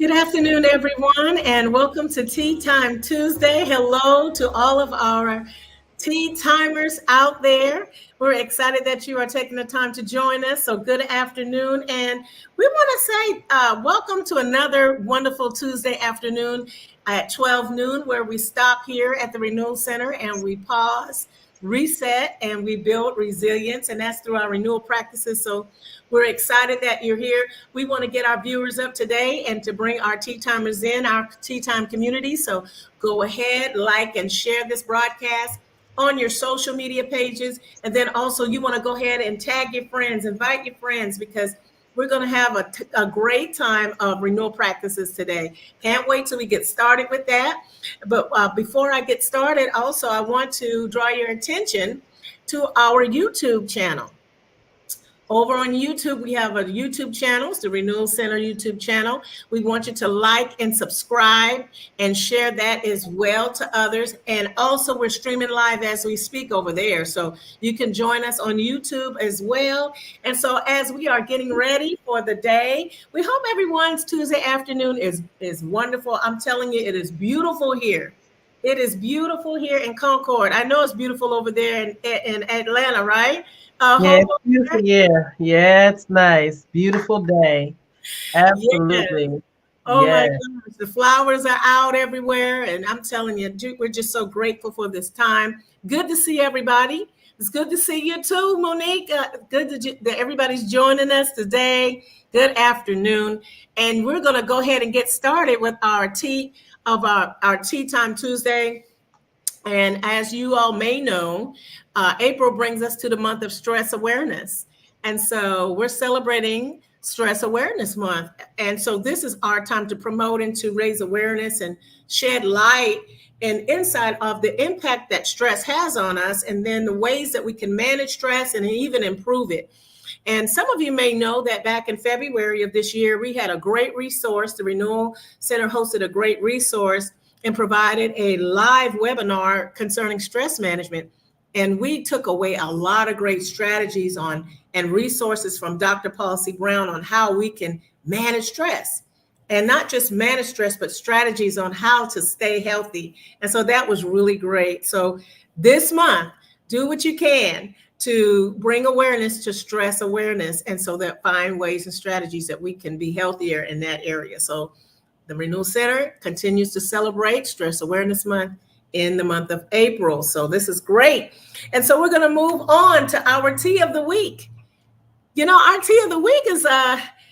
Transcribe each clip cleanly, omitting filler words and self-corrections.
Good afternoon, everyone, and welcome to Tea Time Tuesday. Hello to all of our tea timers out there. We're excited that you are taking the time to join us. So, good afternoon, and we want to say welcome to another wonderful Tuesday afternoon at 12 noon, where we stop here at the Renewal Center and we pause, reset, and we build resilience, and that's through our renewal practices. So we're excited that you're here. We want to get our viewers up today and to bring our tea timers in, our tea time community. So go ahead, like and share this broadcast on your social media pages. And then also you want to go ahead and tag your friends, invite your friends, because we're going to have a great time of renewal practices today. Can't wait till we get started with that. But before I get started, also, I want to draw your attention to our YouTube channel. Over on YouTube, we have a YouTube channel, it's the Renewal Center YouTube channel. We want you to like and subscribe and share that as well to others. And also, we're streaming live as we speak over there. So you can join us on YouTube as well. And so as we are getting ready for the day, we hope everyone's Tuesday afternoon is wonderful. I'm telling you, it is beautiful here. It is beautiful here in Concord. I know it's beautiful over there in Atlanta, right? Yeah, it's beautiful. Yeah, it's nice. Beautiful day. Absolutely. Yeah. Oh my goodness, the flowers are out everywhere, and I'm telling you, we're just so grateful for this time. Good to see everybody. It's good to see you too, Monique. Good that everybody's joining us today. Good afternoon, and we're going to go ahead and get started with our tea time Tuesday. And as you all may know, April brings us to the month of stress awareness. And so we're celebrating Stress Awareness Month. And so this is our time to promote and to raise awareness and shed light and insight of the impact that stress has on us, and then the ways that we can manage stress and even improve it. And some of you may know that back in February of this year, we had a great resource. The Renewal Center hosted a great resource and provided a live webinar concerning stress management. And we took away a lot of great strategies on and resources from Dr. Paul C. Brown on how we can manage stress. And not just manage stress, but strategies on how to stay healthy. And so that was really great. So this month, do what you can to bring awareness to stress awareness, and so that find ways and strategies that we can be healthier in that area. So the Renewal Center continues to celebrate Stress Awareness Month in the month of April. So this is great. And so we're going to move on to our tea of the week. You know, our tea of the week is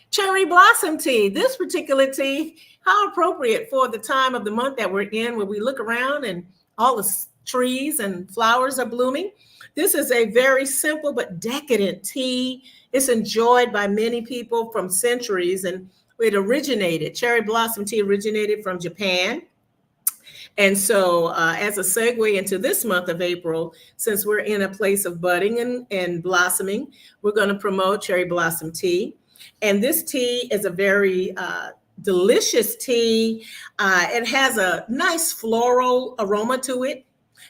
cherry blossom tea. This particular tea, how appropriate for the time of the month that we're in, where we look around and all the trees and flowers are blooming. This is a very simple but decadent tea. It's enjoyed by many people from centuries, and cherry blossom tea originated from Japan. And so as a segue into this month of April, since we're in a place of budding and blossoming, we're going to promote cherry blossom tea. And this tea is a very delicious tea. It has a nice floral aroma to it.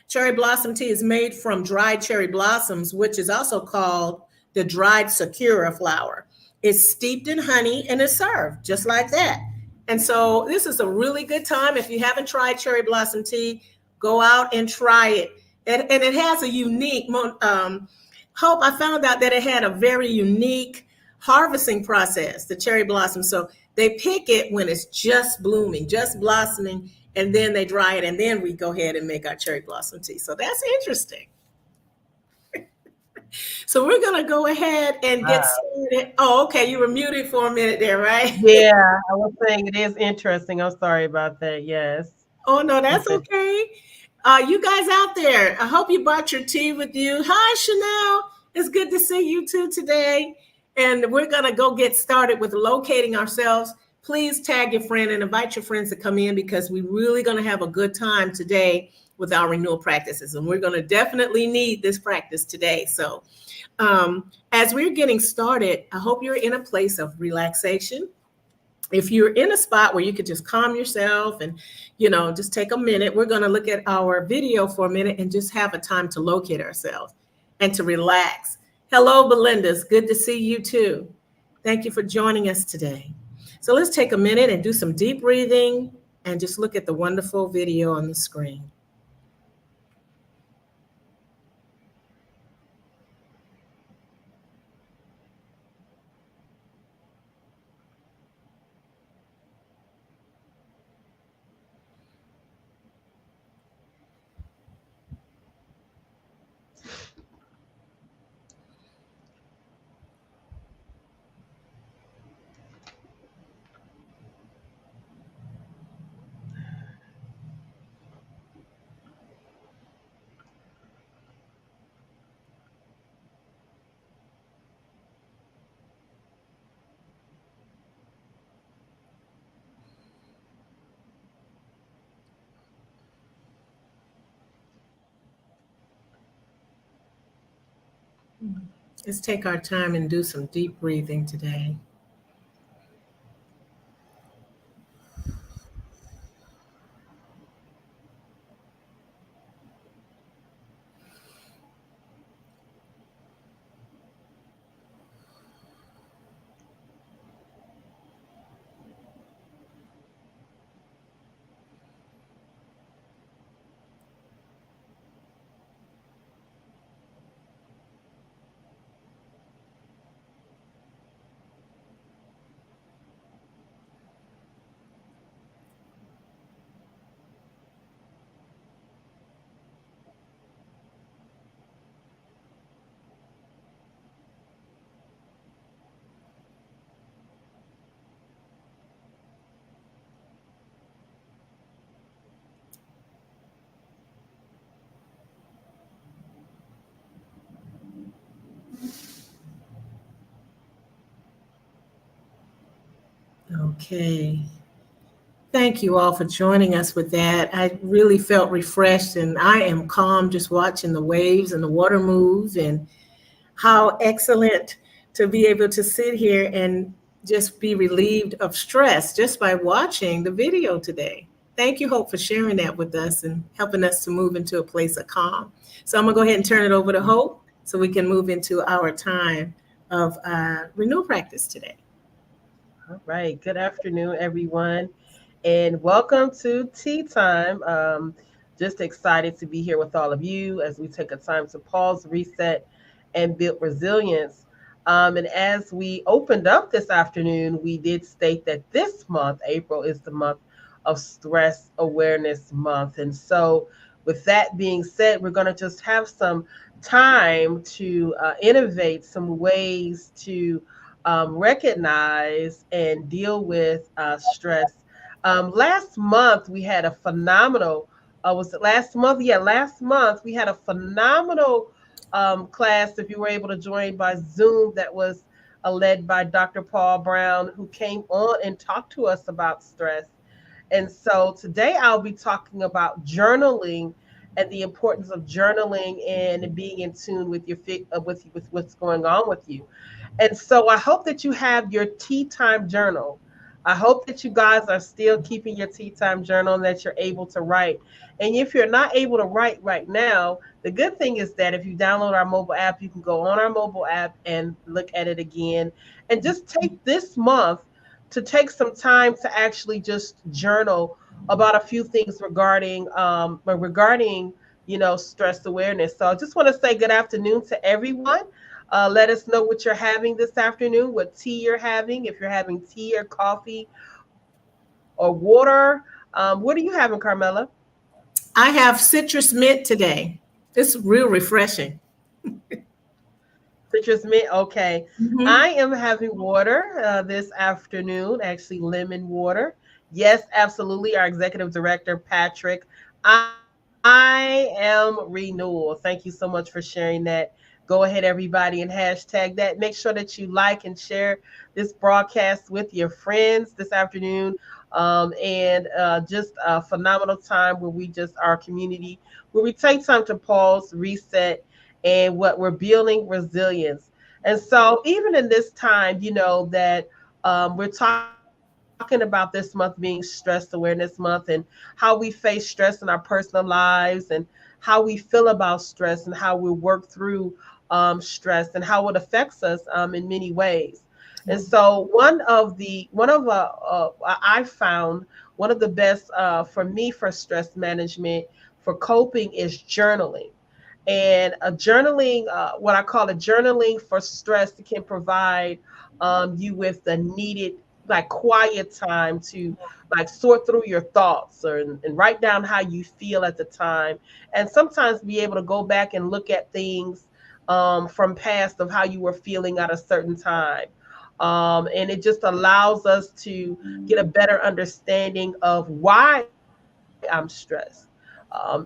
Cherry blossom tea is made from dried cherry blossoms, which is also called the dried sakura flower. It's steeped in honey and is served just like that. And so this is a really good time. If you haven't tried cherry blossom tea, go out and try it. And it has a unique, Hope, I found out that it had a very unique harvesting process, the cherry blossom. So they pick it when it's just blooming, just blossoming, and then they dry it. And then we go ahead and make our cherry blossom tea. So that's interesting. So we're going to go ahead and get started. Oh, okay. You were muted for a minute there, right? Yeah, I was saying it is interesting. I'm sorry about that. Yes. Oh, no, that's okay. You guys out there, I hope you brought your tea with you. Hi, Chanel. It's good to see you too today. And we're going to go get started with locating ourselves. Please tag your friend and invite your friends to come in, because we're really going to have a good time today with our renewal practices. And we're going to definitely need this practice today. So as we're getting started, I hope you're in a place of relaxation. If you're in a spot where you could just calm yourself and, just take a minute, we're going to look at our video for a minute and just have a time to locate ourselves and to relax. Hello, Belinda. It's good to see you too. Thank you for joining us today. So let's take a minute and do some deep breathing and just look at the wonderful video on the screen. Let's take our time and do some deep breathing today. Okay. Thank you all for joining us with that. I really felt refreshed and I am calm just watching the waves and the water move, and how excellent to be able to sit here and just be relieved of stress just by watching the video today. Thank you, Hope, for sharing that with us and helping us to move into a place of calm. So I'm going to go ahead and turn it over to Hope so we can move into our time of renewal practice today. All right. Good afternoon, everyone, and welcome to Tea Time. Just excited to be here with all of you as we take a time to pause, reset, and build resilience. And as we opened up this afternoon, we did state that this month, April, is the month of Stress Awareness Month. And so, with that being said, we're going to just have some time to innovate some ways to recognize and deal with stress. Last month we had a phenomenal. Was it last month? Yeah, last month we had a phenomenal class. If you were able to join by Zoom, that was led by Dr. Paul Brown, who came on and talked to us about stress. And so today I'll be talking about journaling and the importance of journaling and being in tune with your with what's going on with you. And so I hope that you have your tea time journal. I hope that you guys are still keeping your tea time journal and that you're able to write. And if you're not able to write right now, the good thing is that if you download our mobile app, you can go on our mobile app and look at it again. And just take this month to take some time to actually just journal about a few things regarding stress awareness. So I just want to say good afternoon to everyone. Let us know what you're having this afternoon, what tea you're having, if you're having tea or coffee or water. What are you having, Carmela? I have citrus mint today. It's real refreshing. Citrus mint. Okay. Mhm. I am having water this afternoon, actually lemon water. Yes, absolutely. Our executive director, Patrick. I am renewal. Thank you so much for sharing that. Go ahead, everybody, and hashtag that. Make sure that you like and share this broadcast with your friends this afternoon. And just a phenomenal time where we just, our community, where we take time to pause, reset, and what we're building resilience. And so, even in this time, that we're talking about this month being Stress Awareness Month and how we face stress in our personal lives and how we feel about stress and how we work through stress and how it affects us in many ways. And so I found one of the best for me for stress management for coping is journaling. And a journaling, what I call a journaling for stress, can provide you with the needed like quiet time to like sort through your thoughts and write down how you feel at the time, and sometimes be able to go back and look at things from past of how you were feeling at a certain time. And it just allows us to get a better understanding of why I'm stressed,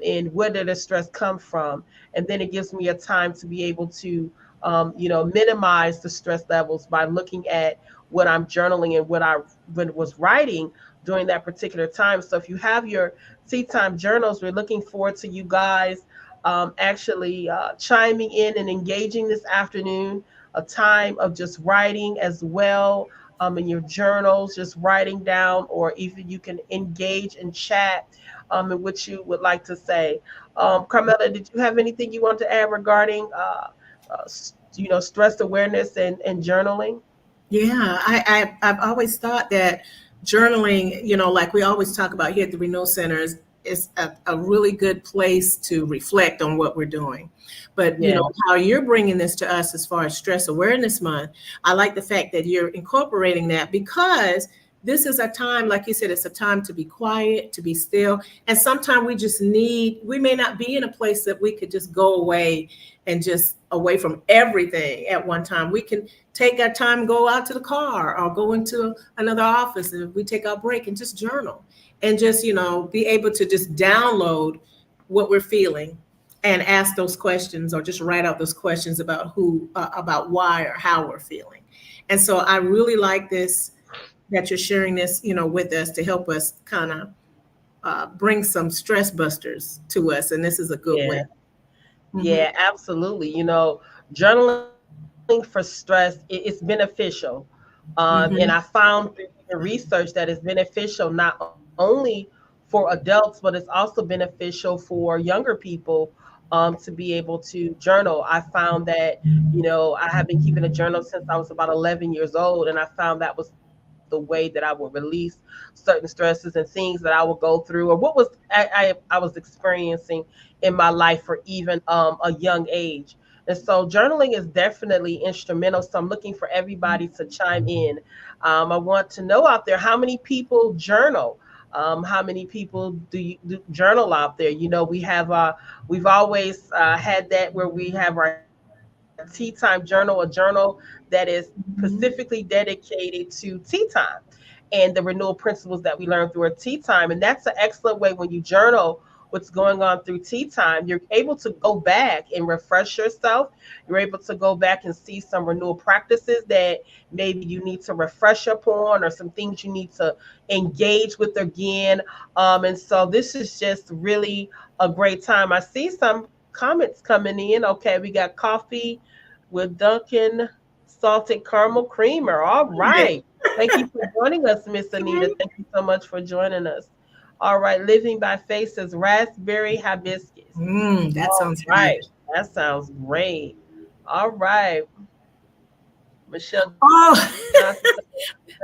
and where did the stress come from. And then it gives me a time to be able to, minimize the stress levels by looking at what I'm journaling and what was writing during that particular time. So if you have your tea time journals, we're looking forward to you guys actually chiming in and engaging this afternoon. A time of just writing as well, in your journals, just writing down, or even you can engage and chat in what you would like to say. Carmela, did you have anything you want to add regarding, stress awareness and journaling? Yeah, I've always thought that journaling, like we always talk about here at the Renewal Center, is a really good place to reflect on what we're doing. But Yeah, how you're bringing this to us as far as Stress Awareness Month, I like the fact that you're incorporating that, because this is a time, like you said, it's a time to be quiet, to be still. And sometimes we may not be in a place that we could just go away and just away from everything at one time. We can take our time, go out to the car or go into another office, and we take our break and just journal and just, be able to just download what we're feeling and ask those questions, or just write out those questions about about why or how we're feeling. And so I really like this, that you're sharing this, with us to help us kind of bring some stress busters to us. And this is a good way. yeah, Hmm. yeah, absolutely. Journaling for stress, it's beneficial. And I Hmm. found through the research that it's beneficial not only for adults, but it's also beneficial for younger people to be able to journal. I found that, I have been keeping a journal since I was about 11 years old. And I found that was the way that I would release certain stresses and things that I would go through, or what I was experiencing in my life for even a young age. And so journaling is definitely instrumental. So I'm looking for everybody to chime in. I want to know out there, how many people journal? How many people do journal out there? We've always had that where we have our tea time journal, a journal that is specifically dedicated to tea time and the renewal principles that we learn through our tea time. And that's an excellent way when you journal what's going on through tea time. You're able to go back and refresh yourself. You're able to go back and see some renewal practices that maybe you need to refresh upon, or some things you need to engage with again. And so this is just really a great time. I see some comments coming in. Okay, we got coffee with Dunkin' salted caramel creamer. All Yeah. right. Thank you for joining us, Miss Anita. Thank you so much for joining us. All right. Living by Faith says raspberry hibiscus. That All sounds right. good. That sounds great. All right. Michelle Johnson Oh, says,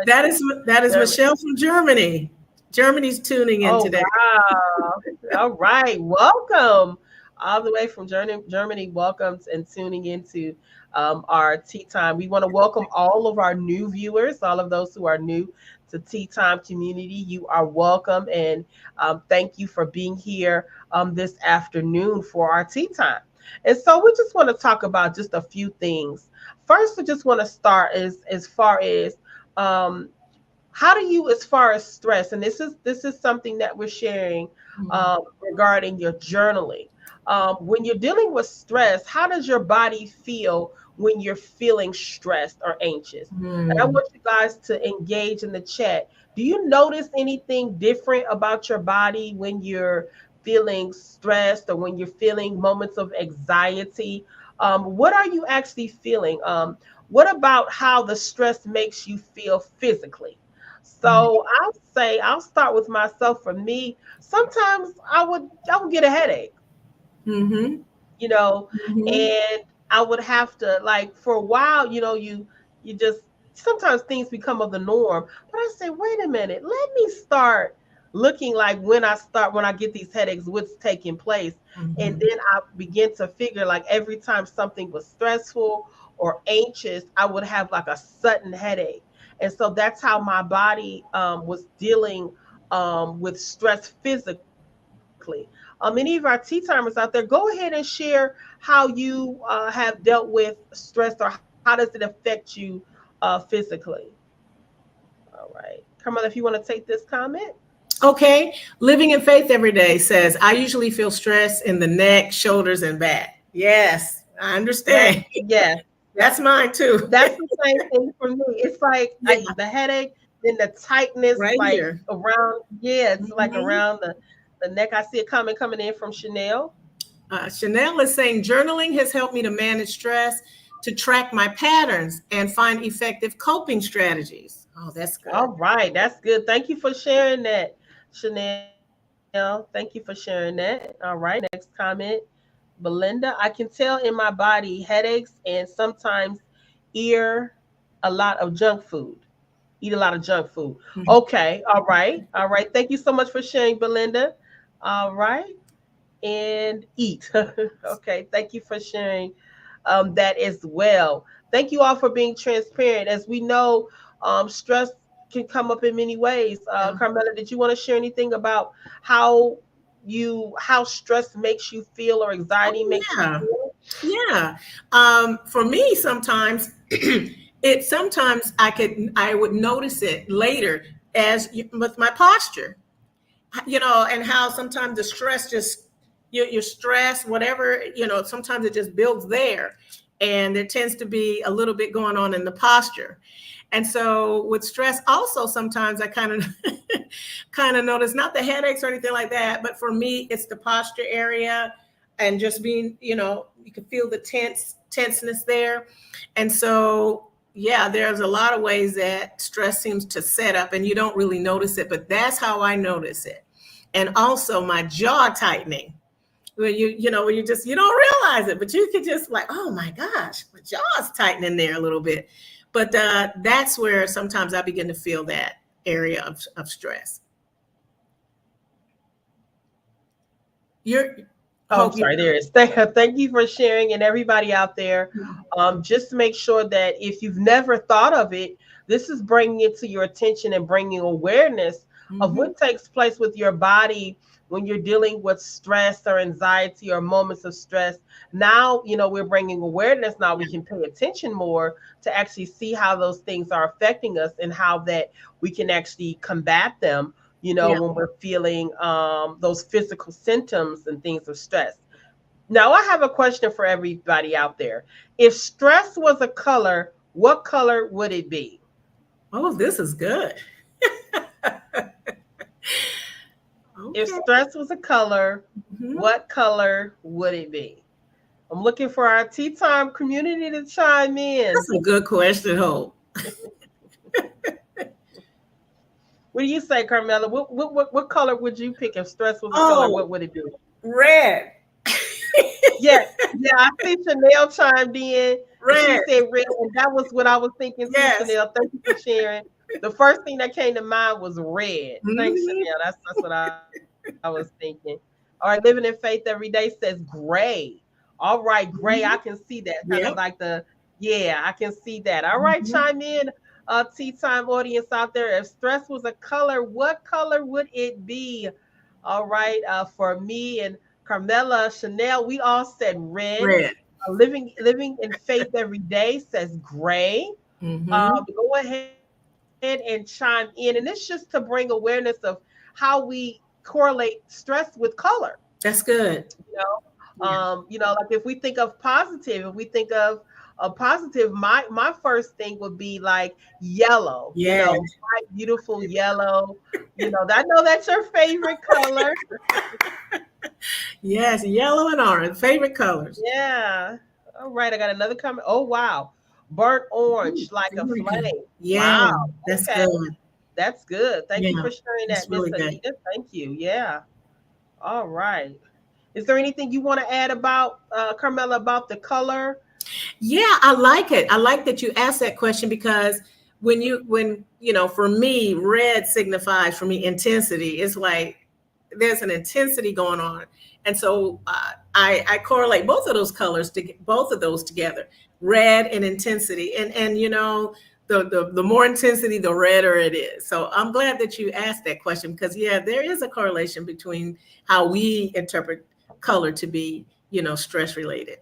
that is that is Germany. Michelle from Germany. Germany's tuning in Oh, today. wow. All right. Welcome. All the way from Germany. Welcome and tuning into our Tea Time. We want to welcome all of our new viewers, all of those who are new to Tea Time community. You are welcome. And thank you for being here this afternoon for our Tea Time. And so we just want to talk about just a few things. First, we just want to start as far as um, how do you, as far as stress, and this is something that we're sharing regarding your journaling. When you're dealing with stress, how does your body feel when you're feeling stressed or anxious? And I Mm. want you guys to engage in the chat. Do you notice anything different about your body when you're feeling stressed, or when you're feeling moments of anxiety? What are you actually feeling? What about how the stress makes you feel physically? So I'll say, I'll start with myself. For me, sometimes I would get a headache, Mm-hmm. you know, Mm-hmm. and I would have to, like, for a while, you just sometimes things become of the norm. But I say, wait a minute, let me start looking like when I get these headaches, what's taking place. And Mhm. then I begin to figure like every time something was stressful or anxious, I would have like a sudden headache. And so that's how my body was dealing with stress physically. Any of our tea timers out there, go ahead and share how you have dealt with stress, or how does it affect you physically. All right. Carmela, if you want to take this comment. Okay, living in faith every day says, I usually feel stress in the neck, shoulders, and back. Yes, I Right. understand. Yes. That's mine too. That's the same thing for me. It's like Yeah, the headache, then the tightness, right like here. around, yeah, it's like Mhm. around the neck. I see a comment coming in from Chanel. Chanel is saying, journaling has helped me to manage stress, to track my patterns, and find effective coping strategies. Oh, that's good. All right, that's good. Thank you for sharing that, Chanel. Thank you for sharing that. All right, next comment. Belinda, I can tell in my body headaches and sometimes ear a lot of junk food. Eat a lot of junk food. Mhm. Okay, all right, all right. Thank you so much for sharing, Belinda. All right, and eat. Okay, thank you for sharing that as well. Thank you all for being transparent. As we know, stress can come up in many ways. Yeah. Carmela, did you want to share anything about how how stress makes you feel or anxiety Oh, makes you yeah. feel? Yeah. For me, sometimes sometimes I would notice it later with my posture, and how sometimes the stress just, your stress, whatever, sometimes it just builds there. And there tends to be a little bit going on in the posture. And so with stress, also sometimes I kind of kind of notice, not the headaches or anything like that, but for me, it's the posture area, and just being, you can feel the tenseness there. And so, yeah, there's a lot of ways that stress seems to set up and you don't really notice it, but that's how I notice it. And also my jaw tightening, when when you don't realize it, but you could just like, oh my gosh, my jaw's tightening there a little bit. But that's where sometimes I begin to feel that area of stress. You're Oh, I'm hope sorry. There is. Thank you for sharing, and everybody out there. you Just make sure that if you've never thought of it, this is bringing it to your attention and bringing awareness of Mhm. what takes place with your body when you're dealing with stress or anxiety or moments of stress. Now, we're bringing awareness. Now we can pay attention more to actually see how those things are affecting us and how that we can actually combat them, Yeah. when we're feeling those physical symptoms and things of stress. Now, I have a question for everybody out there. If stress was a color, what color would it be? Oh, this is good. If Okay. stress was a color, Mhm. what color would it be? I'm looking for our tea time community to chime in. That's a good question, Hope. What do you say, Carmela? What color would you pick if stress was a color? Oh, What would it be? red. Yeah, yeah, I see Chanel chimed in and she Red. said red, and that was what I was thinking too, Yes. Chanel. Thank you for sharing. The first thing that came to mind was red. Thanks, Mhm. Chanel. That's what I was thinking. All right, living in faith every day says gray. All right, gray. I can see Mhm. that. Kind of like Yep. yeah, I can see that. All right, chime Mhm. in, tea time audience out there. If stress was a color, what color would it be? All right, for me and Carmela, Chanel, we all said red. Red. Living in faith every day says gray. Mhm. Go ahead and chime in, and it's just to bring awareness of how we correlate stress with color. That's good. Yeah. Like if we think of positive, if we think of a positive, my first thing would be like yellow. Yes. Bright, beautiful yellow. I know that's your favorite color. Yes. Yellow and orange. Favorite colors. Yeah. All right. I got another comment. Oh, wow. Burnt Ooh, orange like a very good. flame. Yeah. Wow. That's Okay. good. That's good. Thank you Yeah. for sharing That's that, Miss really good. Anita. Thank you. Yeah. All right. Is there anything you want to add about, Carmela, about the color? Yeah, I like it. I like that you asked that question because when for me, red signifies for me intensity. It's like there's an intensity going on, and so I correlate both of those together, red and intensity, and the more intensity, the redder it is. So I'm glad that you asked that question, because yeah, there is a correlation between how we interpret color to be stress related.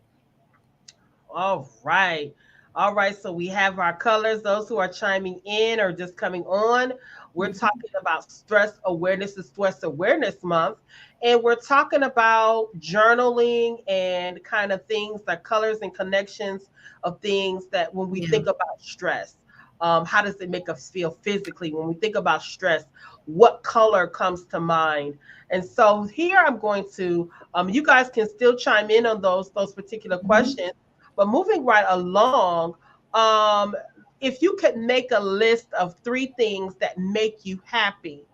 All right. All right. So we have our colors. Those who are chiming in or just coming on, we're Mhm. talking about Stress Awareness is Stress Awareness Month. And we're talking about journaling and kind of things like colors and connections of things that when we Yeah. think about stress, how does it make us feel physically? When we think about stress, what color comes to mind? And so here I'm going to, you guys can still chime in on those particular Mhm. questions. But moving right along, um, if you could make a list of three things that make you happy,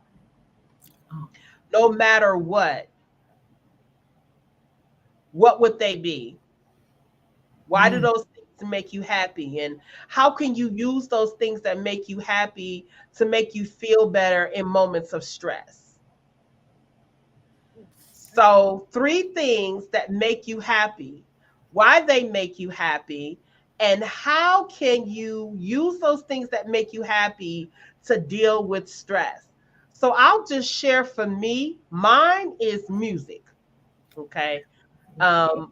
Oh, no matter what would they be? Why do mm. those things make you happy? And how can you use those things that make you happy to make you feel better in moments of stress? So, three things that make you happy, why they make you happy, and how can you use those things that make you happy to deal with stress? So, I'll just share for me, mine is music. Okay. Okay.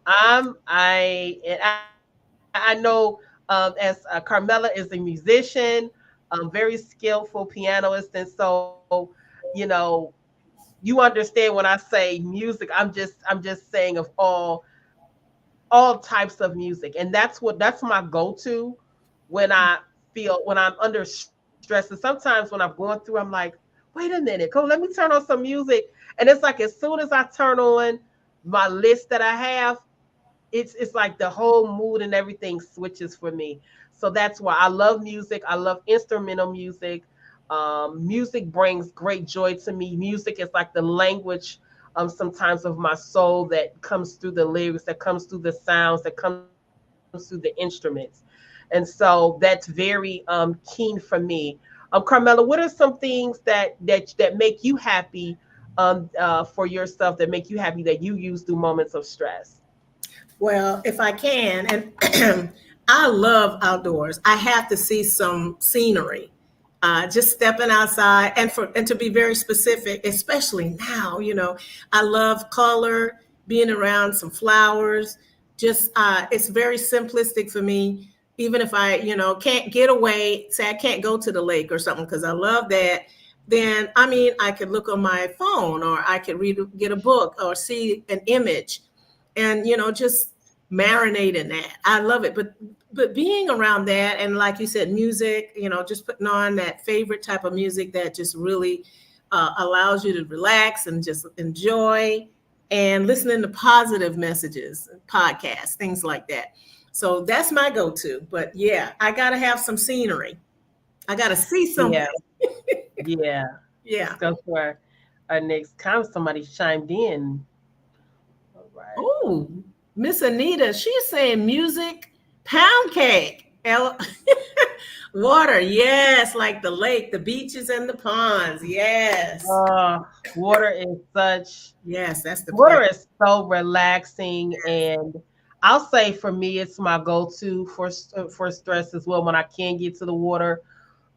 I know as Carmela is a musician, very skillful pianist, and so you know you understand when I say music, I'm just saying of all types of music. And that's my go-to when I feel when I'm under stress. And sometimes when I'm going through, I'm like, wait a minute, go let me turn on some music. And it's like as soon as I turn on my list that I have, it's like the whole mood and everything switches for me. So that's why I love music. I love instrumental music. Music brings great joy to me. Music is like the language sometimes of my soul that comes through the lyrics, that comes through the sounds, that comes through the instruments. And so that's very keen for me. Carmela, what are some things that make you happy for yourself, that make you happy, that you use through moments of stress? Well, if I can, and I love outdoors. I have to see some scenery. Just stepping outside, and to be very specific, especially now, I love color, being around some flowers. Just it's very simplistic for me. Even if I, can't get away, say I can't go to the lake or something because I love that. Then I mean, I could look on my phone, or I could get a book, or see an image, and just marinate in that. I love it. But being around that, and like you said, music, just putting on that favorite type of music that just really allows you to relax and just enjoy, and listening to positive messages, podcasts, things like that. So that's my go-to. But yeah, I gotta have some scenery. I gotta see Yeah, something. yeah. Let's Yeah. go to our next comment. Somebody chimed in. All right. Oh, Miss Anita, she's saying music, pound cake, water. Yes, like the lake, the beaches, and the ponds. Yes, Uh, water is such yes, that's the place. water is so relaxing, and I'll say for me, it's my go-to for stress as well when I can get to the water.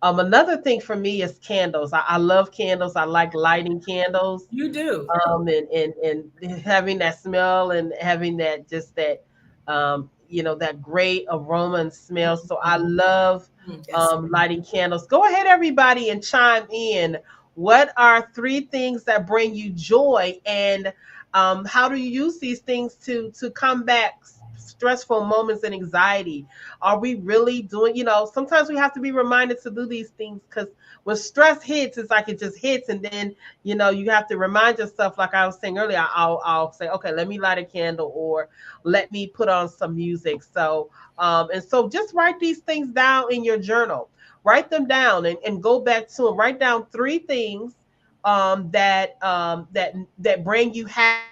Another thing for me is candles. I love candles. I like lighting candles. You do. And having that smell and having that just that that great aroma and smell. So I love Yes. lighting candles. Go ahead, everybody, and chime in. What are three things that bring you joy, and how do you use these things to combat stressful moments and anxiety? Are we really doing? Sometimes we have to be reminded to do these things, because when stress hits, it's like it just hits, and then you have to remind yourself, like I was saying earlier, I'll say, okay, let me light a candle, or let me put on some music. So and so just write these things down in your journal. Write them down, and go back to them. Write down three things that bring you happiness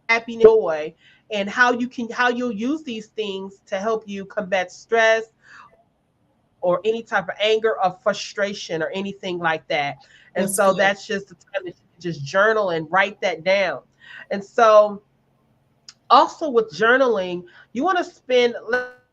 and joy, and how you'll use these things to help you combat stress, or or any type of anger or frustration or anything like that. And That's so good. that's just the time that you can just journal and write that down. And so also with journaling, you want to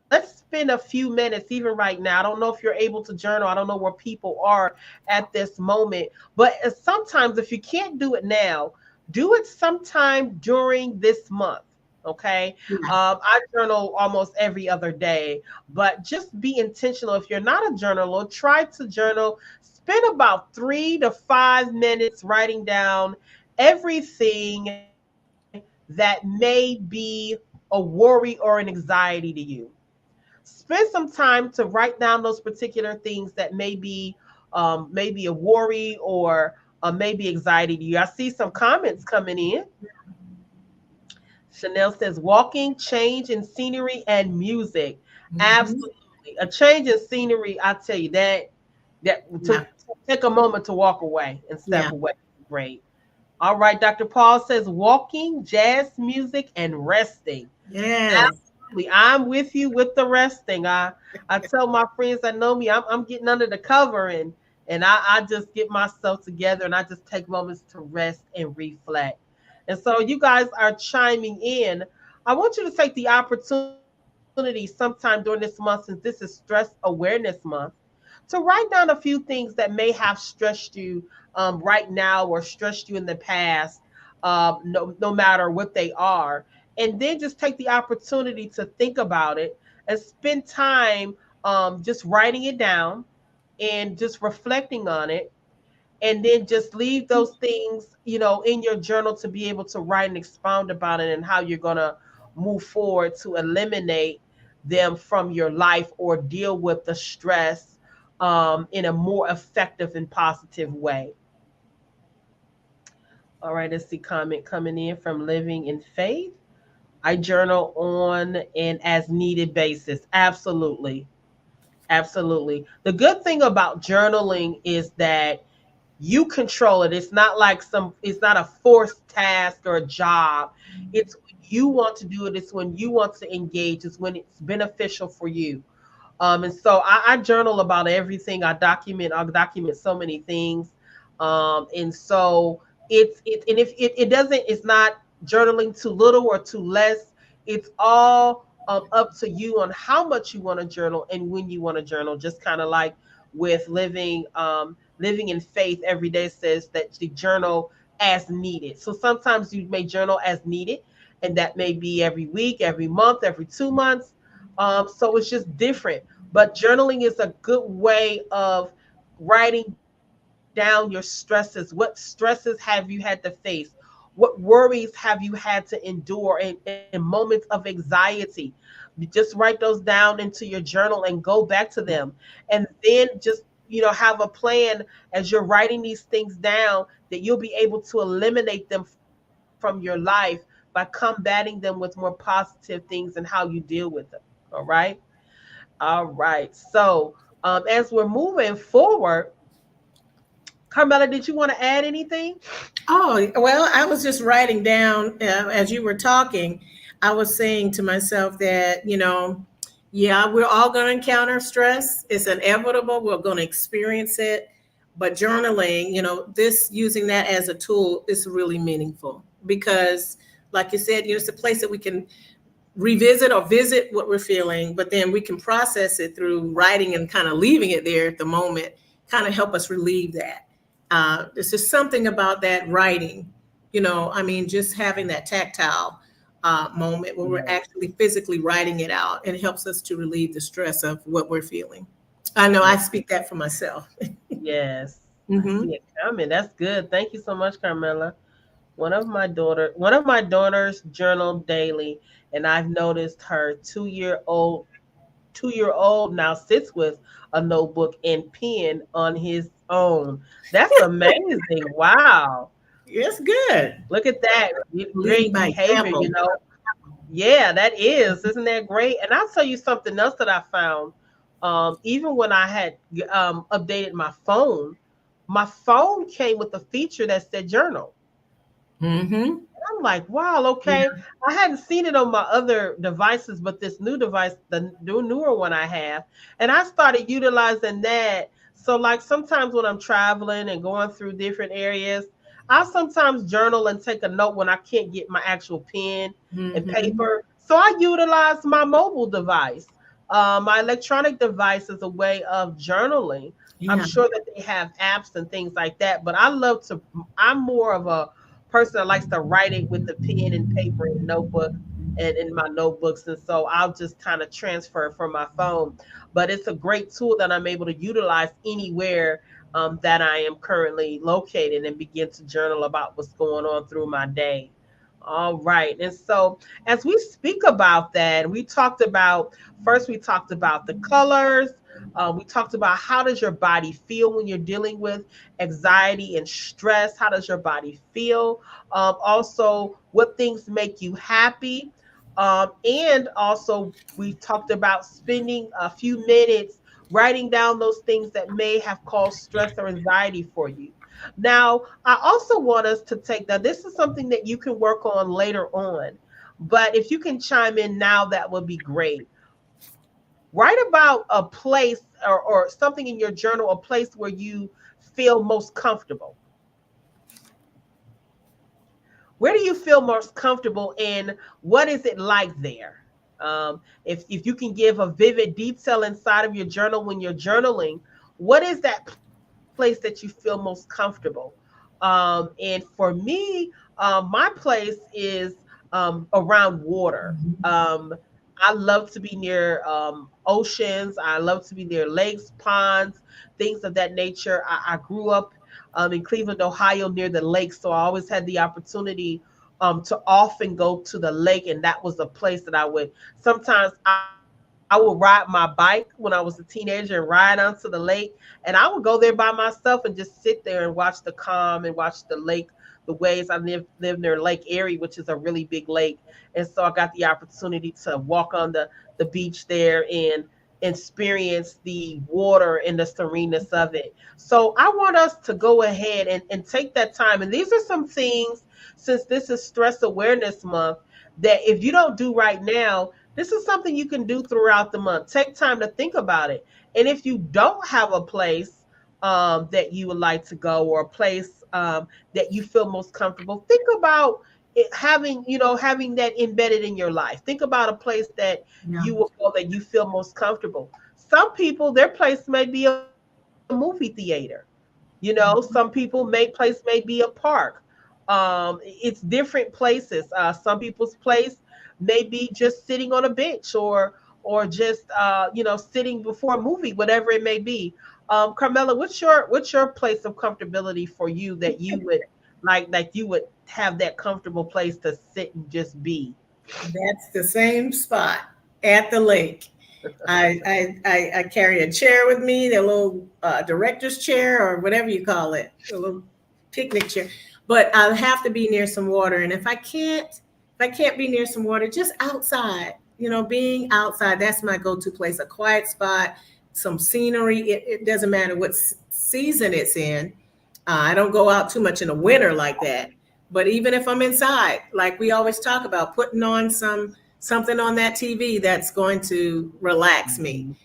let's spend a few minutes even right now. I don't know if you're able to journal. I don't know where people are at this moment, but sometimes if you can't do it now, do it sometime during this month. Okay. Yeah. I journal almost every other day, but just be intentional. If you're not a journaler, try to journal. Spend about 3 to 5 minutes writing down everything that may be a worry or an anxiety to you. Spend some time to write down those particular things that maybe a worry or maybe anxiety to you. I see some comments coming in. Chanel says walking, change in scenery and music. Mhm. Absolutely. A change in scenery, I tell you that Yeah. to take a moment to walk away and Yeah. step away. Great. All right, Dr. Paul says walking, jazz music, and resting. Yes. Absolutely. I'm with you with the resting. I tell my friends that know me, I'm getting under the cover and I just get myself together and I just take moments to rest and reflect. And so you guys are chiming in. I want you to take the opportunity sometime during this month, since this is Stress Awareness Month, to write down a few things that may have stressed you right now or stressed you in the past, no matter what they are. And then just take the opportunity to think about it and spend time just writing it down and just reflecting on it, and then just leave those things, in your journal to be able to write and expound about it and how you're going to move forward to eliminate them from your life or deal with the stress in a more effective and positive way. All right, let's see comment coming in from Living in Faith. I journal on an as needed basis. Absolutely. Absolutely. The good thing about journaling is that you control it. It's not a forced task or a job. It's when you want to do it. It's when you want to engage. It's when it's beneficial for you. And so I journal about everything. I document so many things. And so and if it doesn't, it's not journaling too little or too less. It's all up to you on how much you want to journal and when you want to journal. Just kind of like with living in faith every day says that you journal as needed. So sometimes you may journal as needed, and that may be every week, every month, every 2 months. So it's just different. But journaling is a good way of writing down your stresses. What stresses have you had to face? What worries have you had to endure in moments of anxiety? You just write those down into your journal and go back to them. And then just, have a plan as you're writing these things down that you'll be able to eliminate them from your life by combating them with more positive things and how you deal with them. All right. All right. So, as we're moving forward, Carmela, did you want to add anything? Oh, well, I was just writing down as you were talking. I was saying to myself that, yeah, we're all going to encounter stress. It's inevitable. We're going to experience it. But journaling, this using that as a tool is really meaningful because, like you said, it's a place that we can revisit or visit what we're feeling, but then we can process it through writing and kind of leaving it there at the moment, kind of help us relieve that. There's just something about that writing, I mean, just having that tactile moment where we're Yes. actually physically writing it out. It helps us to relieve the stress of what we're feeling. I know I Yes. speak that for myself. Yes. I Hmm. see it coming. That's good. Thank you so much, Carmela. One of my daughters journal daily, and I've noticed her 2-year old now sits with a notebook and pen on his own. That's amazing. Wow. It's good. Look at that. Leading Great by behavior, example. Yeah, that is. Isn't that great? And I'll tell you something else that I found. Even when I had updated my phone came with a feature that said journal. Hmm. And I'm like, wow, okay. I hadn't seen it on my other devices, but this new device, the newer one I have, and I started utilizing that. So, like sometimes when I'm traveling and going through different areas, I sometimes journal and take a note when I can't get my actual pen and Mm-hmm. paper. So I utilize my mobile device. My electronic device is a way of journaling. I'm Yeah. sure that they have apps and things like that, but I love to, I'm more of a person that likes to write it with the pen and paper and notebook and in my notebooks. And so I'll just kind of transfer it from my phone. But it's a great tool that I'm able to utilize anywhere that I am currently located and begin to journal about what's going on through my day. All right. And so as we speak about that, we talked about first, we talked about the colors. We talked about how does your body feel when you're dealing with anxiety and stress? How does your body feel? Also, what things make you happy? And also, we talked about spending a few minutes writing down those things that may have caused stress or anxiety for you. Now, I also want us to take now, this is something that you can work on later on, but if you can chime in now, that would be great. Write about a place or something in your journal, a place where you feel most comfortable. Where do you feel most comfortable and what is it like there? If you can give a vivid detail inside of your journal when you're journaling, what is that place that you feel most comfortable? And for me, my place is around water. I love to be near oceans. I love to be near lakes, ponds, things of that nature. I grew up in Cleveland, Ohio, near the lake, so I always had the opportunity to often go to the lake, and that was a place that I would sometimes I would ride my bike when I was a teenager and ride onto the lake, and I would go there by myself and just sit there and watch the calm and watch the lake, the waves. I live near Lake Erie, which is a really big lake, and so I got the opportunity to walk on the beach there and experience the water and the sereneness of it. So I want us to go ahead and take that time. And these are some things, since this is Stress Awareness Month, that if you don't do right now, this is something you can do throughout the month. Take time to think about it. And if you don't have a place that you would like to go, or a place that you feel most comfortable, think about it, having that embedded in your life. Think about a place that Yeah. you will go that you feel most comfortable. Some people, their place may be a movie theater. Some people place may be a park. It's different places. Some people's place may be just sitting on a bench, or just sitting before a movie, whatever it may be. Carmela, what's your place of comfortability for you that you would like you would have that comfortable place to sit and just be? That's the same spot at the lake. I carry a chair with me, the little director's chair or whatever you call it, the little picnic chair. But I'll have to be near some water, and if I can't be near some water, just outside. Being outside, that's my go-to place. A quiet spot, some scenery. It doesn't matter what season it's in. I don't go out too much in the winter like that. But even if I'm inside, like we always talk about, putting on something on that TV that's going to relax me,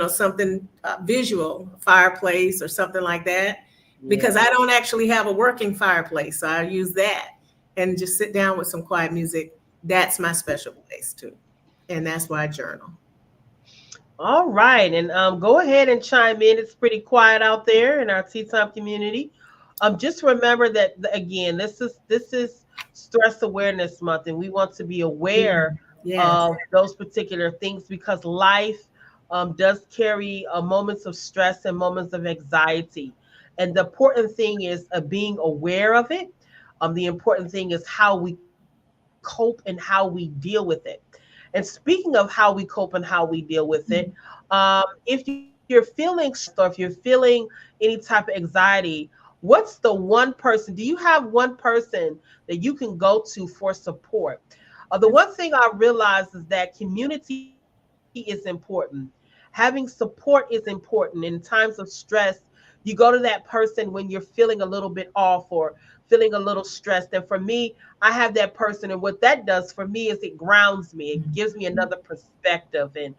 something visual, fireplace or something like that, because I Yeah. don't actually have a working fireplace. So I use that and just sit down with some quiet music. That's my special place too. And that's why I journal. All right, and go ahead and chime in. It's pretty quiet out there in our Tea Time community. Just remember that again, this is Stress Awareness Month, and we want to be Yeah. aware Yes. of those particular things because life does carry moments of stress and moments of anxiety, and the important thing is being aware of it. The important thing is how we cope and how we deal with it. And speaking of how we cope and how we deal with it, if you're feeling stressed or if you're feeling any type of anxiety, what's the one person? Do you have one person that you can go to for support? The one thing I realize is that community is important. Having support is important in times of stress. You go to that person when you're feeling a little bit off or feeling a little stressed. And for me, I have that person, and what that does for me is it grounds me. It gives me another perspective, and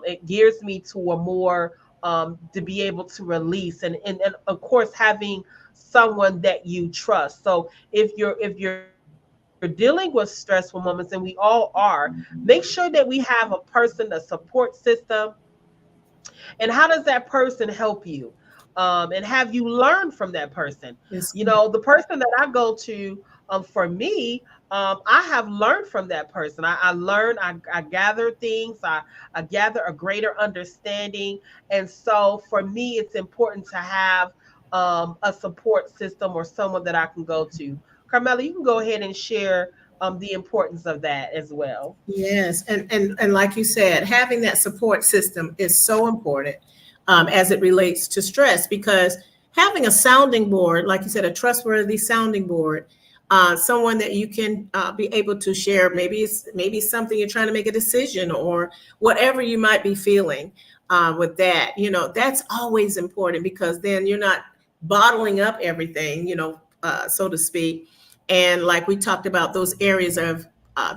it gears me to a more to be able to release, and of course having someone that you trust. So if you're dealing with stressful moments, and we all are, make sure that we have a person, a support system. And how does that person help you? And have you learned from that person? It's The person that I go to, for me, I have learned from that person. I learn, I gather things, I gather a greater understanding. And so for me, it's important to have a support system or someone that I can go to. Carmela, you can go ahead and share the importance of that as well. Yes, and like you said, having that support system is so important as it relates to stress, because having a sounding board, like you said, a trustworthy sounding board, someone that you can be able to share. Maybe something you're trying to make a decision, or whatever you might be feeling with that. That's always important, because then you're not bottling up everything, so to speak. And like we talked about, those areas of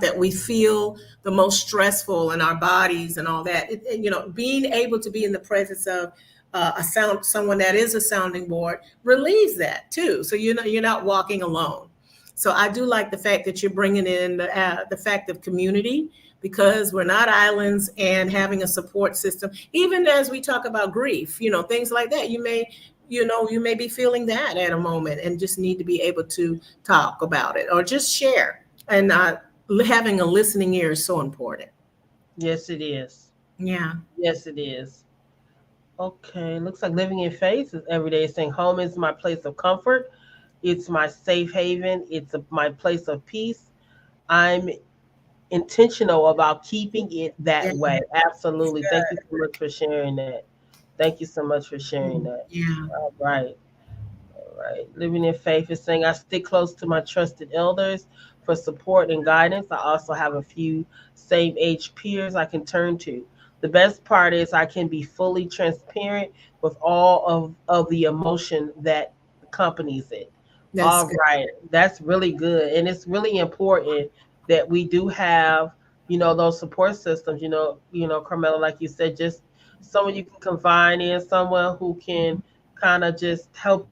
that we feel the most stressful in our bodies and all that. Being able to be in the presence of someone that is a sounding board relieves that too. So you're not walking alone. So I do like the fact that you're bringing in the fact of community, because we're not islands, and having a support system. Even as we talk about grief, things like that, you may be feeling that at a moment and just need to be able to talk about it or just share. And having a listening ear is so important. Yes, it is. Yeah. Yes, it is. Okay, looks like living in faith is every day saying home is my place of comfort. It's my safe haven. It's my place of peace. I'm intentional about keeping it Yeah. that way. It's Absolutely. Thank you good. so much for sharing that. Thank you so much for sharing that. Yeah. All right. All right. Living in faith is saying I stick close to my trusted elders for support and guidance. I also have a few same age peers I can turn to. The best part is I can be fully transparent with all of the emotion that accompanies it. That's All good. right. That's really good. And it's really important that we do have, those support systems, Carmela, like you said, just someone you can confide in, someone who can kind of just help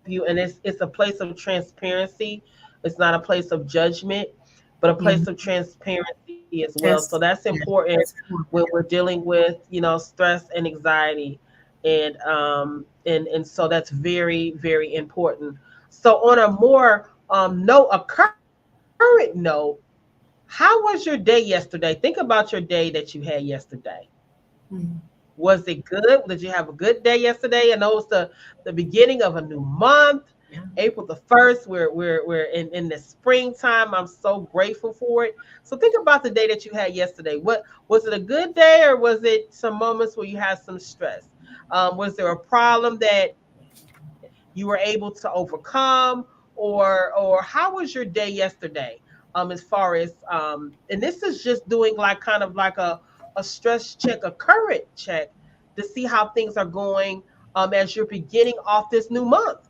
you. And it's a place of transparency. It's not a place of judgment, but a place of Mhm. transparency as well. So that's That's important yeah. That's when we're dealing with, stress and anxiety. And so that's very, very important. So on a more a current note, how was your day yesterday? Think about your day that you had yesterday. Mhm. Was it good? Did you have a good day yesterday? I know it's the beginning of a new month, Yeah. April the 1st. We're in the springtime. I'm so grateful for it. So think about the day that you had yesterday. What was it, a good day, or was it some moments where you had some stress? Was there a problem that you were able to overcome, or how was your day yesterday? As far as and this is just doing like kind of like a stress check, a current check, to see how things are going as you're beginning off this new month.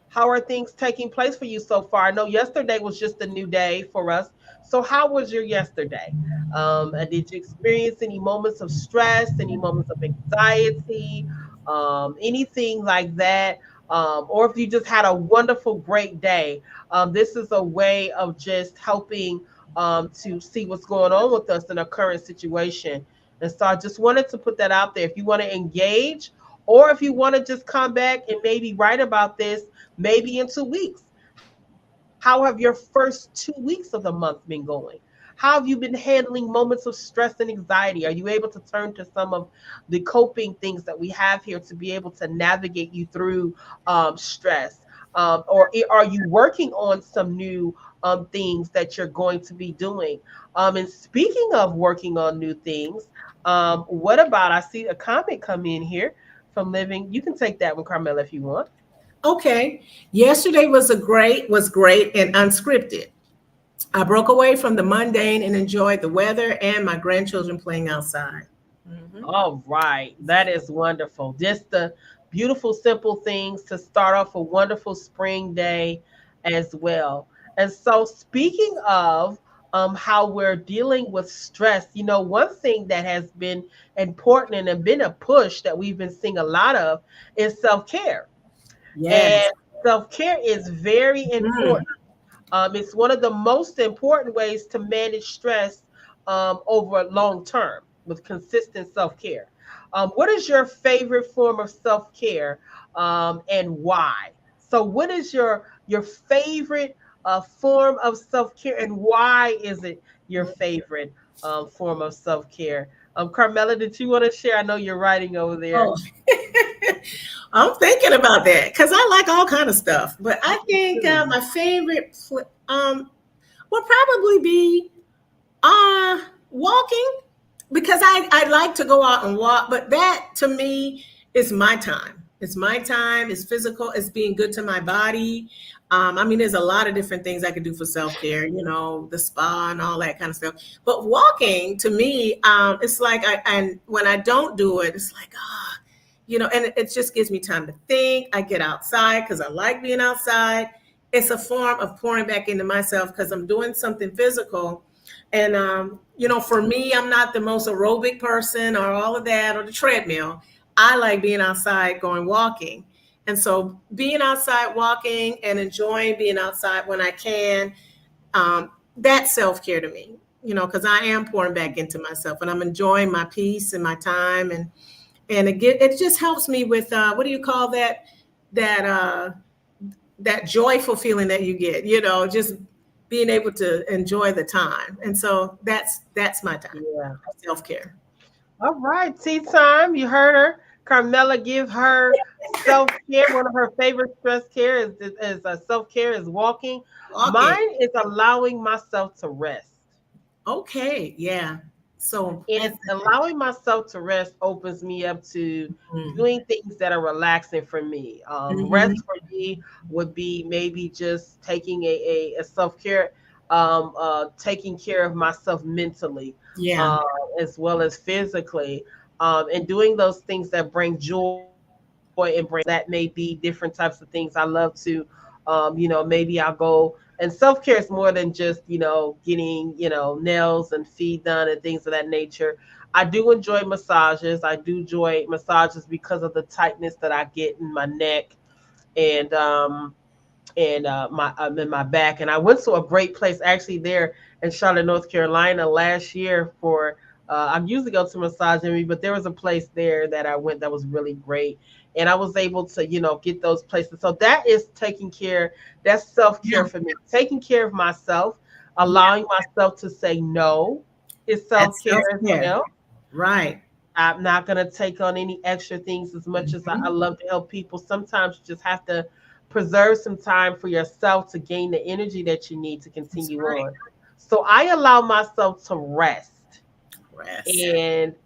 How are things taking place for you so far? I know yesterday was just a new day for us. So how was your yesterday? And did you experience any moments of stress, any moments of anxiety, anything like that? Or if you just had a wonderful, great day, this is a way of just helping to see what's going on with us in our current situation. And so I just wanted to put that out there. If you want to engage, or if you want to just come back and maybe write about this maybe in 2 weeks. How have your first 2 weeks of the month been going? How have you been handling moments of stress and anxiety? Are you able to turn to some of the coping things that we have here to be able to navigate you through stress? Or are you working on some new things that you're going to be doing? And speaking of working on new things, what about, I see a comment come in here from Living. You can take that one, Carmela, if you want. Okay. Yesterday was great and unscripted. I broke away from the mundane and enjoyed the weather and my grandchildren playing outside. Mhm. All right, that is wonderful. Just the beautiful, simple things to start off a wonderful spring day as well. And so, speaking of how we're dealing with stress, one thing that has been important and been a push that we've been seeing a lot of is self care. Yes. And self care is very Mm. important. It's one of the most important ways to manage stress over long term with consistent self care. What is your favorite form of self care, and why? So, what is your favorite form of self care, and why is it your favorite form of self care? Carmela, did you want to share? I know you're writing over there. Oh, I'm thinking about that because I like all kind of stuff. But I think Hmm. my favorite would probably be walking because I like to go out and walk. But that to me is my time. It's my time. It's physical. It's being good to my body. I mean, there's a lot of different things I could do for self care. The spa and all that kind of stuff. But walking to me, it's like and when I don't do it, it's like and it just gives me time to think. I get outside because I like being outside. It's a form of pouring back into myself because I'm doing something physical. And, for me, I'm not the most aerobic person or all of that or the treadmill. I like being outside going walking. And so being outside walking and enjoying being outside when I can, that's self care to me, because I am pouring back into myself and I'm enjoying my peace and my time. And it just helps me with what do you call that that joyful feeling that you get, just being able to enjoy the time. And so that's my time, Yeah. self care. All right, tea time. You heard her. Carmela give her self care. One of her favorite stress care is self care is walking. Walking. Mine is allowing myself to rest. Okay, yeah. So And allowing myself to rest opens me up to doing things that are relaxing for me. mm-hmm. Rest for me would be maybe just taking a self care, taking care of myself mentally, Yeah, uh, as well as physically, and doing those things that bring joy and bring that may be different types of things. I love to, maybe I'll go. And self care is more than just getting nails and feet done and things of that nature. I do enjoy massages. I do enjoy massages because of the tightness that I get in my neck and my in my back. And I went to a great place actually there in Charlotte, North Carolina last year for. I usually go to massage therapy, but there was a place there that I went that was really great, and I was able to get those places. So that is taking care. That's self yeah, care for me. Taking care of myself, yeah. allowing myself to say no is self That's care self as care, well. right? I'm not going to take on any extra things as much as I Mhm. love to help people. Sometimes you just have to preserve some time for yourself to gain the energy that you need to That's continue right. on. So I allow myself to rest Rest.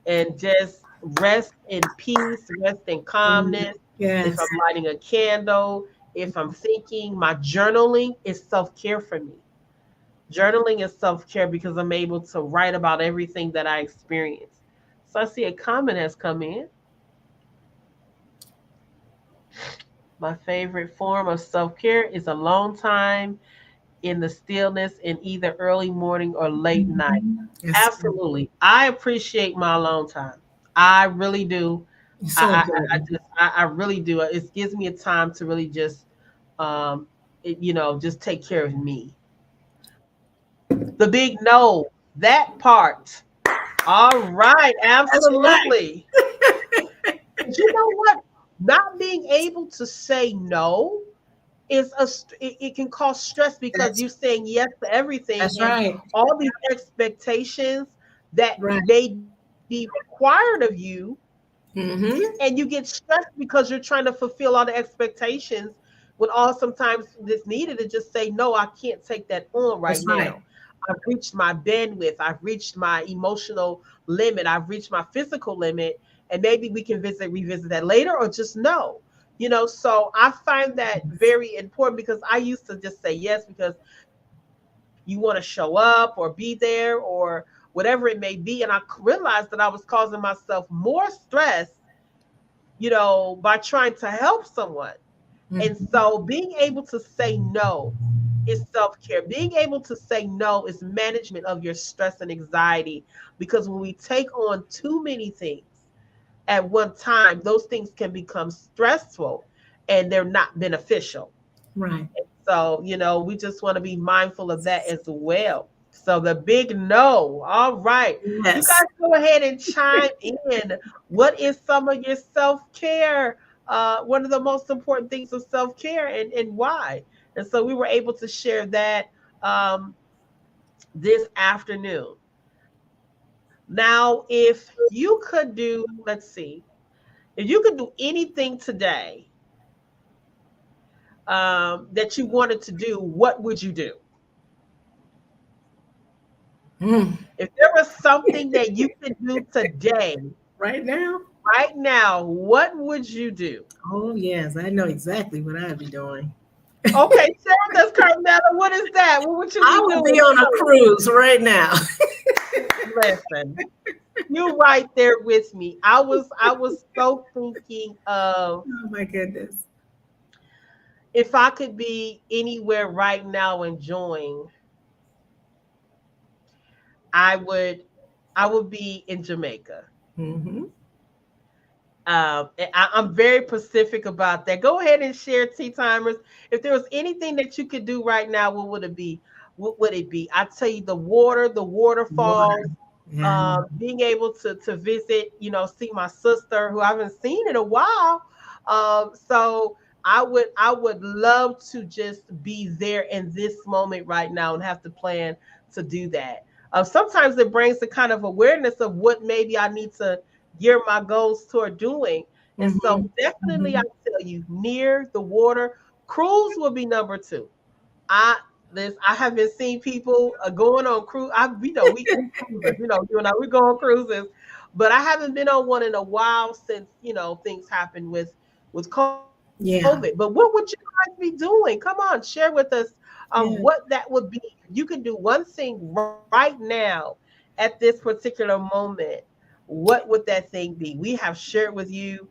and just rest in peace, rest in Mm, calmness. If yes, I'm lighting a candle, if I'm thinking, my journaling is self care for me. Journaling is self care because I'm able to write about everything that I experience. So I see a comment has come in. My favorite form of self care is alone time in the stillness in either early morning or late night. mhm. Yes, Absolutely. I appreciate my alone time. I really do. it's so important. I really do. It gives me a time to really just, um, just take care of me. The big no, that part. All right. That's right. Absolutely. But you know what? Not being able to say no is it can cause stress because That's you're saying yes to everything that's and right. all these expectations that Right. may be required of you, Mm-hmm. and you get stressed because you're trying to fulfill all the expectations when all sometimes it's needed to just say no, I can't take that on right That's right. now. I've reached my bandwidth, I've reached my emotional limit, I've reached my physical limit, and maybe we can revisit that later or just no. So I find that very important because I used to just say yes because you want to show up or be there or whatever it may be. And I realized that I was causing myself more stress by trying to help someone. And Mhm. so being able to say no is self-care. Being able to say no is management of your stress and anxiety, because when we take on too many things at one time, those things can become stressful and they're not beneficial. Right. So, we just want to be mindful of that as well. So the big no. All right. You Yes. guys go ahead and chime in. What is some of your self-care? One of the most important things of self-care, and why? And so we were able to share that this afternoon. Now, if you could do, let's see, if you could do anything today that you wanted to do, what would you do? Mm. If there was something that you could do today, Right now? right now, what would you do? Oh, yes. I know exactly what I'd be doing. Okay, share with us, Carmela. What is that? What would you I be would be doing? on a cruise right now. Listen, you're right there with me. I was so thinking of, Oh, my goodness. if I could be anywhere right now enjoying, I would I would be in Jamaica. Hmm. I'm very specific about that. Go ahead and share, tea timers. If there was anything that you could do right now, what would it be? What would it be? I tell you, the Water. waterfalls, Yeah. being able to visit, see my sister who I haven't seen in a while. So I would love to just be there in this moment right now and have to plan to do that. Sometimes it brings the kind of awareness of what maybe I need to gear my goals toward doing. And so Hmm. definitely I Hmm. tell you, near the water, cruise will be number two. I I haven't seen people going on cruise. We cruisers, you and I, we go on cruises, but I haven't been on one in a while since things happened with COVID. But what would you Yeah. guys be doing? Come on, share with us what Yeah. that would be. You can do one thing right now at this particular moment. What would that thing be? We have shared with you.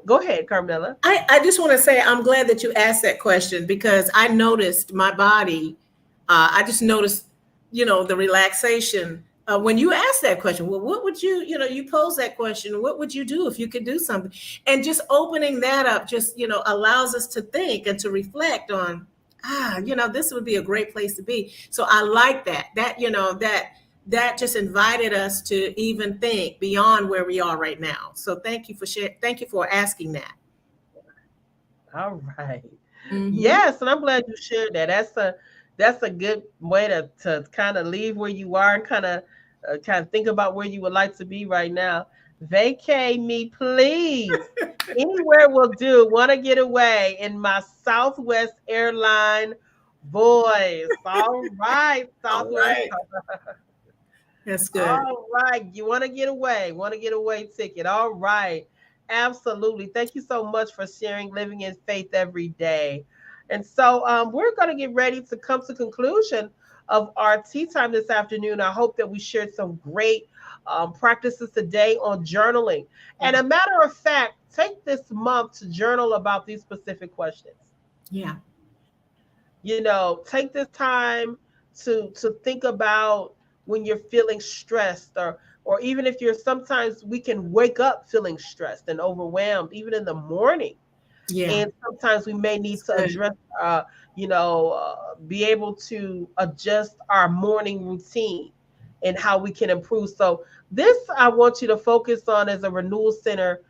Go ahead, Carmela. I just want to say I'm glad that you asked that question because I noticed my body. I just noticed, the relaxation. When you ask that question, well, what would you pose that question, what would you do if you could do something? And just opening that up just, allows us to think and to reflect on, this would be a great place to be. So I like that just invited us to even think beyond where we are right now. So thank you for asking that. All right. Hmm. Yes, and I'm glad you shared that. That's a good way to kind of leave where you are and kind of think about where you would like to be right now. Vacay me, please. Anywhere will do. Want to get away in my Southwest airline voice. All right, All Southwest. right. That's good. All right. You want to get away. Want to get away ticket. All right. Absolutely. Thank you so much for sharing Living in Faith every day. And so we're going to get ready to come to conclusion of our tea time this afternoon. I hope that we shared some great practices today on journaling. And Yeah. a matter of fact, take this month to journal about these specific questions. Yeah. Take this time to think about when you're feeling stressed, or even if you're, sometimes we can wake up feeling stressed and overwhelmed even in the morning, Yeah. and sometimes we may need That's to good. address be able to adjust our morning routine and how we can improve. So this, I want you to focus on as a renewal center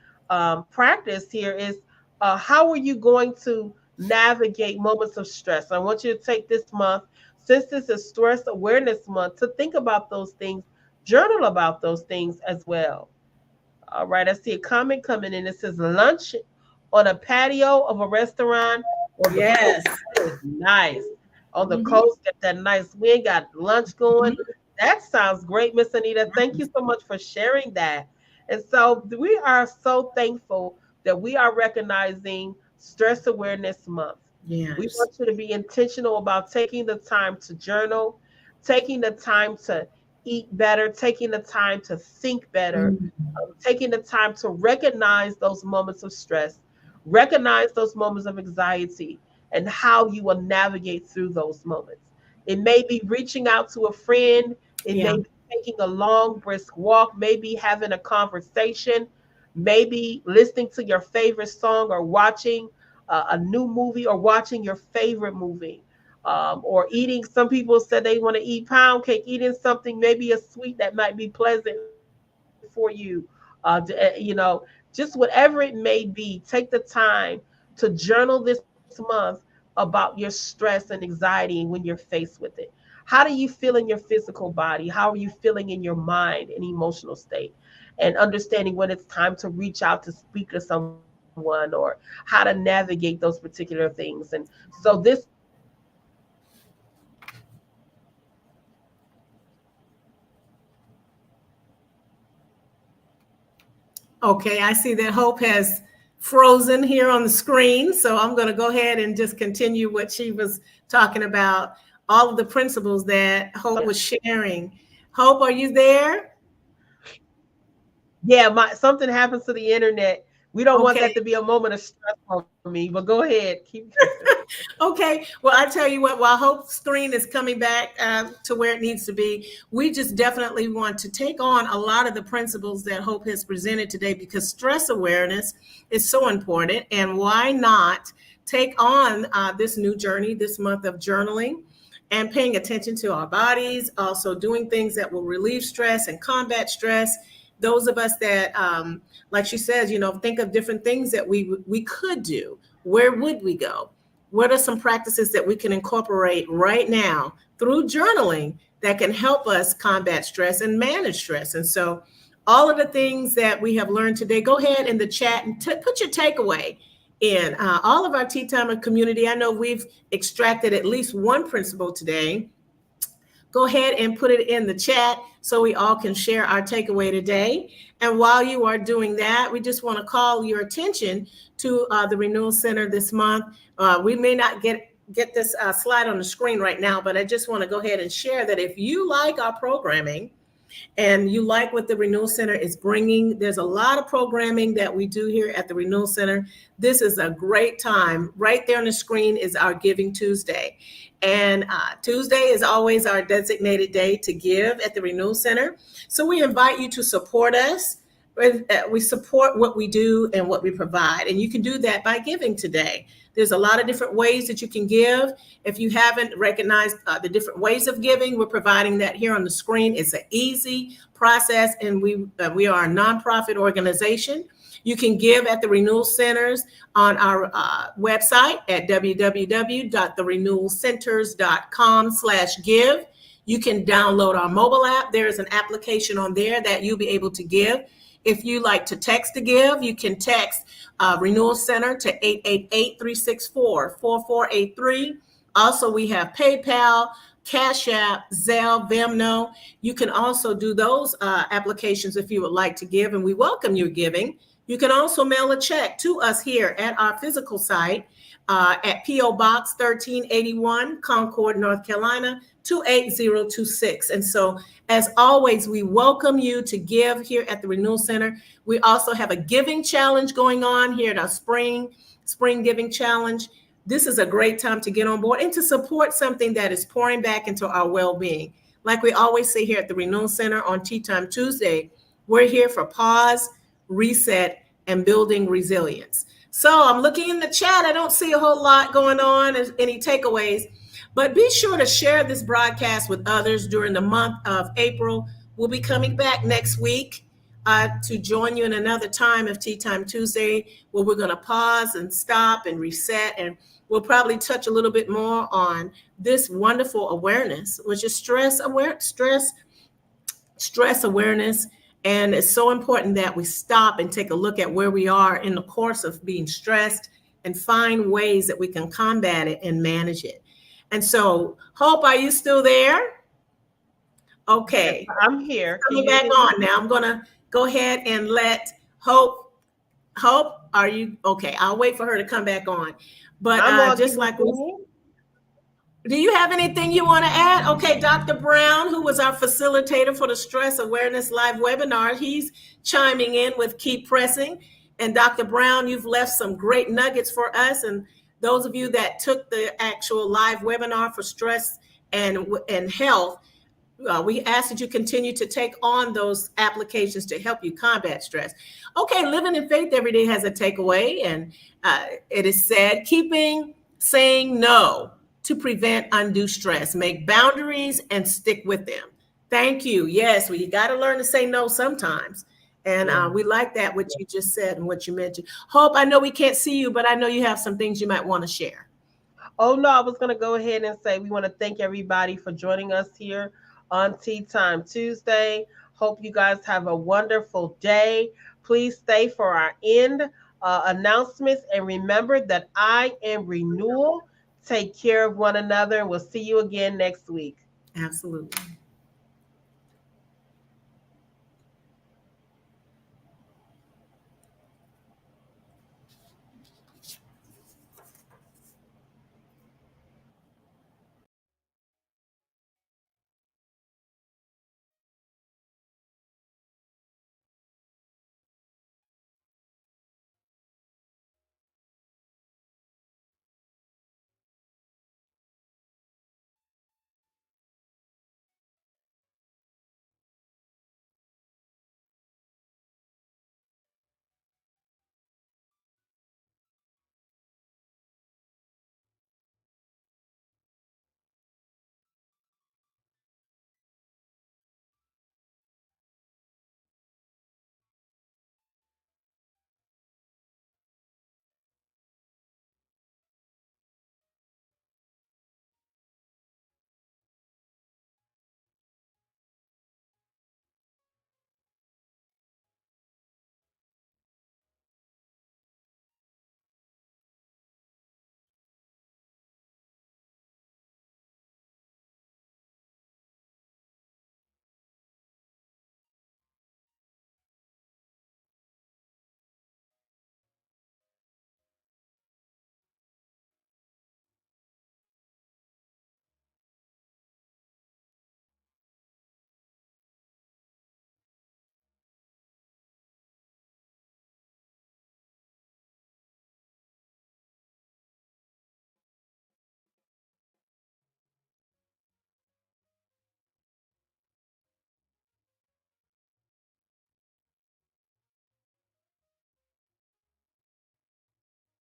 practice here is, how are you going to navigate moments of stress? I want you to take this month, since this is stress awareness month, to think about those things, journal about those things as well. All right, I see a comment coming in. It says lunch on a patio of a restaurant on the coast. Yes. That is nice. On the Hmm. coast, get that nice wind, got lunch going. Hmm. That sounds great, Miss Anita. Thank you so much for sharing that. And so we are so thankful that we are recognizing Stress Awareness Month. We Yes. want you to be intentional about taking the time to journal, taking the time to eat better, taking the time to think better, Mm. taking the time to recognize those moments of stress, recognize those moments of anxiety, and how you will navigate through those moments. It may be reaching out to a friend, it Yeah. may be taking a long, brisk walk, maybe having a conversation, maybe listening to your favorite song or watching a new movie or watching your favorite movie. Or eating, some people said they want to eat pound cake, eating something, maybe a sweet that might be pleasant for you. Just whatever it may be, take the time to journal this month about your stress and anxiety when you're faced with it. How do you feel in your physical body? How are you feeling in your mind and emotional state? And understanding when it's time to reach out to speak to someone or how to navigate those particular things. And so this month is all about journaling. Okay, I see that Hope has frozen here on the screen. So I'm going to go ahead and just continue what she was talking about, all of the principles that Hope was sharing. Hope, are you there? Yeah, my something happens to the internet. We don't want Okay. that to be a moment of stress for me, but go ahead. Keep Okay. Well, I tell you what, while Hope's screen is coming back to where it needs to be, we just definitely want to take on a lot of the principles that Hope has presented today because stress awareness is so important. And why not take on this new journey, this month of journaling and paying attention to our bodies, also doing things that will relieve stress and combat stress. Those of us that, like she says, think of different things that we could do. Where would we go? What are some practices that we can incorporate right now through journaling that can help us combat stress and manage stress? And so, all of the things that we have learned today, go ahead in the chat and put your takeaway in. All of our Tea Timer community, I know we've extracted at least one principle today. Go ahead and put it in the chat so we all can share our takeaway today. And while you are doing that, we just want to call your attention to the Renewal Center this month. We may not get this slide on the screen right now, but I just want to go ahead and share that if you like our programming, and you like what the Renewal Center is bringing, there's a lot of programming that we do here at the Renewal Center. This is a great time. Right there on the screen is our Giving Tuesday. And Tuesday is always our designated day to give at the Renewal Center. So we invite you to support us. We support what we do and what we provide. And you can do that by giving today. There's a lot of different ways that you can give. If you haven't recognized the different ways of giving, we're providing that here on the screen. It's an easy process, and we are a nonprofit organization. You can give at the Renewal Centers on our website at www.therenewalcenters.com/give. You can download our mobile app. There is an application on there that you'll be able to give. If you like to text to give, you can text Renewal Center to 888-364-4483. Also, we have PayPal, CashApp, Zelle, Venmo. You can also do those applications if you would like to give, and we welcome your giving. You can also mail a check to us here at our physical site at P.O. Box 1381, Concord, North Carolina, 28026. And so, as always, we welcome you to give here at the Renewal Center. We also have a giving challenge going on here at our spring giving challenge. This is a great time to get on board and to support something that is pouring back into our well-being. Like we always say here at the Renewal Center on Tea Time Tuesday, we're here for pause, reset, and building resilience. So I'm looking in the chat. I don't see a whole lot going on as any takeaways, but be sure to share this broadcast with others during the month of April. We'll be coming back next week to join you in another time of Tea Time Tuesday, where we're going to pause and stop and reset, and we'll probably touch a little bit more on this wonderful awareness, which is stress awareness. And it's so important that we stop and take a look at where we are in the course of being stressed and find ways that we can combat it and manage it. And so, Hope, are you still there? Okay. Yes, I'm here. Coming back on now. I'm going to go ahead and let Hope, are you okay? I'll wait for her to come back on. But just like Do you have anything you want to add? Okay, Dr. Brown, who was our facilitator for the Stress Awareness Live webinar, he's chiming in with Keep Pressing. And Dr. Brown, you've left some great nuggets for us. And those of you that took the actual live webinar for stress and health, we ask that you continue to take on those applications to help you combat stress. Okay, living in faith every day has a takeaway, and it is said, saying no to prevent undue stress. Make boundaries and stick with them. Thank you. Yes, we got to learn to say no sometimes. And we like that, what you just said and what you mentioned. Hope, I know we can't see you, but I know you have some things you might want to share. Oh, no, I was going to go ahead and say we want to thank everybody for joining us here on Tea Time Tuesday. Hope you guys have a wonderful day. Please stay for our end announcements. And remember that I am renewal. Take care of one another, and we'll see you again next week. Absolutely.